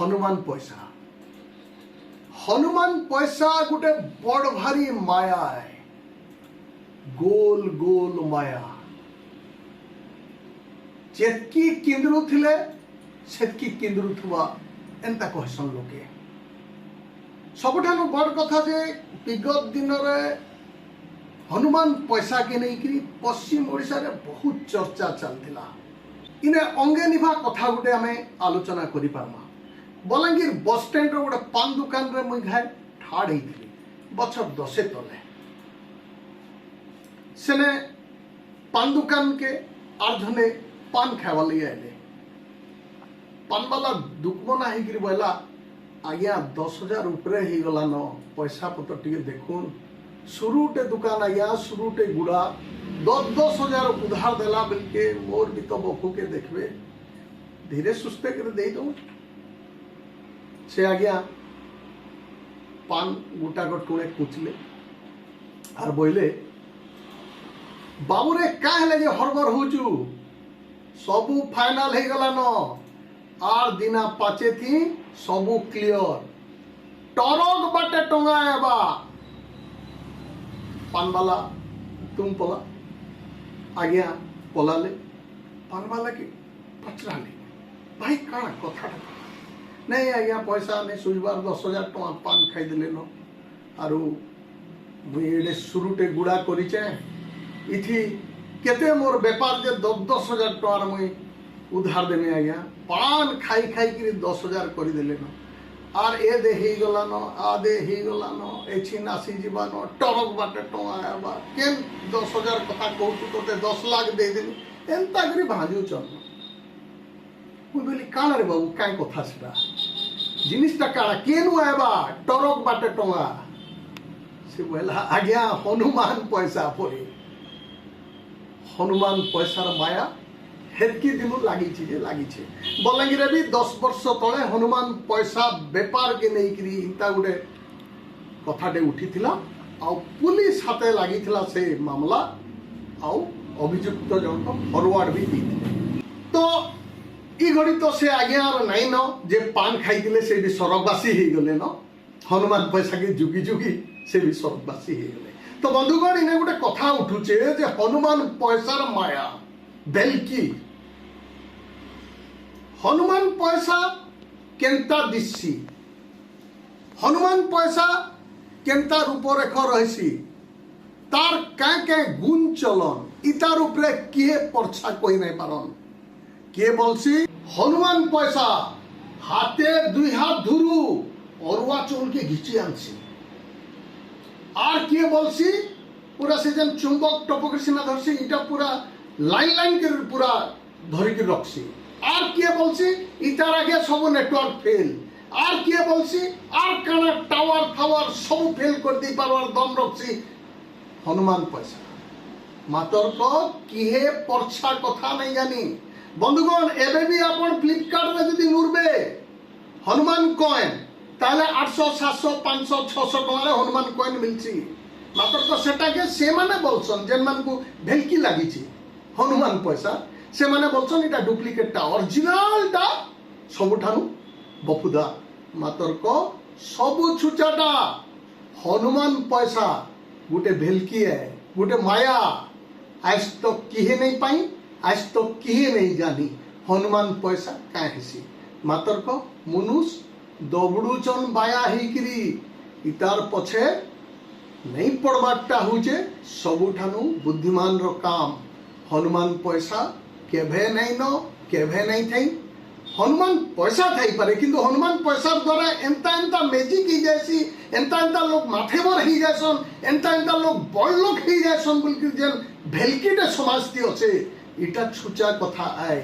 हनुमान पैसा गोटे बड़ भारी माया है, गोल गोल माया। जेतकी किंद्रु थिले सेतकी किंद्रु थुआ एंता कहसन लोके। सबठानु बड़ कथा जे विगत दिन रे हनुमान पैसा के नहीं करी पश्चिम ओडिशा रे बहुत चर्चा चलथिला। इने अंगे निभा कथा गुटे आमे आलोचना करि पारमा। बलांगीर बस स्टैंड रो गोटे पान दुकान रे मुई घाय ठाड़ हेइथिली बछर 10 तले। सेने पान दुकान के आर्धने पान खावा लई आइले। पान वाला दुकमना हेगिरी बोला आज्ञा 10,000 ऊपर ही गला न पैसा पत्र टिके देखुन। शुरूटे दुकान आज्ञा शुरूटे गुड़ा 10,000 उधार देला बिलके मोर भी तो बखू के देखबे धीरे सुस्ते कर दे दो। से आज्ञा पान गुटा को टुणे कुचले और बोले बाबू रे का हेले जे हरबर होचू सबू फाइनल हे गला न आर दिना पाचे थी सबू क्लियर टरक बाटे टंगा एबा। पान वाला तुम पला आज्ञा पलाले। पान वाला के पचराले भाई काना कथा नहीं आज्ञा पैसा नहीं सुझबार 10,000 टका पान खाई दिले न आरु मुझे शुरूटे गुड़ा करिचे इथि केते मोर व्यापार जे 10,000 टका मुई उधार देने आज्ञा पान खाई खाई कि 10,000 कर देले न आर ए दे ही गला न आ दे ही गला न एछि नासी जीवा न टरक बाटे टंगा आबा केन 10,000 कथा कहू तोते 10 लाख दे देनी एंता करी भाजू चल। मुई बोली काना रे बाबू काय कथा सेटा जिनिसटा काना केनु आबा टरक बाटे टंगा। से बोला आज्ञा हनुमान पैसा परे हनुमान पैसार माया हेरकी दिन लगी बलांगीर भी 10 वर्ष तले हनुमान पैसा बेपार के नहीं करी इंता गुटे कथाटे उठी आ पुलिस हाथे लगी से मामला आ अभियुक्त जन फरवर्ड भी दी तो ई घड़ी तो से आज्ञा नाई न जे पान खाई से भी स्वर्गवासी हो गले न हनुमान पैसा के जुगी जुगी से भी स्वर्गवासी हो गले। तो बंधुगण इने गोटे कथा उठुचे जे हनुमान पैसार माया बेलकी हनुमान पैसा केंता दिसी हनुमान पैसा केंता रूपरेख रही तार क्या गुण चलन इतार उपरे किए परछा कोई नहीं पारन। किए बोलसी हनुमान पैसा हाथे 2 हाथ धुरु अरुआ चौल के घिची आनसी आर किए बोलसी पूरा से जन चुंबक टपक सीना धरसी इटा पूरा लाइन लाइन के पूरा धरिक रखसी आर किए बोलसी इतार आगे सब नेटवर्क फेल आर किए बोलसी आर काना टावर फावर सब फेल कर दी पारवार दम रखसी हनुमान पैसा मातर को किहे परछा कथा नहीं जानी। बंधुगण एबे भी अपन फ्लिपकार्ट में जदी नुरबे हनुमान कॉइन ताले 800 700 500 600 टका हनुमान कॉइन मिलची मात्र तो सेटा के से माने बोलसन जेन मान को भेलकी लागि छी हनुमान पैसा से माने बोलसन इटा डुप्लीकेट टा ओरिजिनल टा सबठानु बफुदा मात्र को सबु छुचाटा हनुमान पैसा गुटे भेलकी है गुटे माया आज तो किहे नहीं पाई आज तो किहे नहीं जानी हनुमान पैसा क्या हेसी मात्र को मनुष दबड़ुचन बाया हिकरी इतार पछे नहीं पड़बाटा हुचे सबुठानु बुद्धिमान रो काम हनुमान पैसा केभे नहीं न केभे नहीं थई हनुमान पैसा थई पारे किंतु हनुमान पैसा द्वारा एंता एंता मैजिक ही जैसी एंता एंता लोग माथेवर ही जैसन एंता एंता लोग बड़ लोग ही जैसन बोल के जेन भेलकीटे समाजती अछि इटा छुचा कथा आए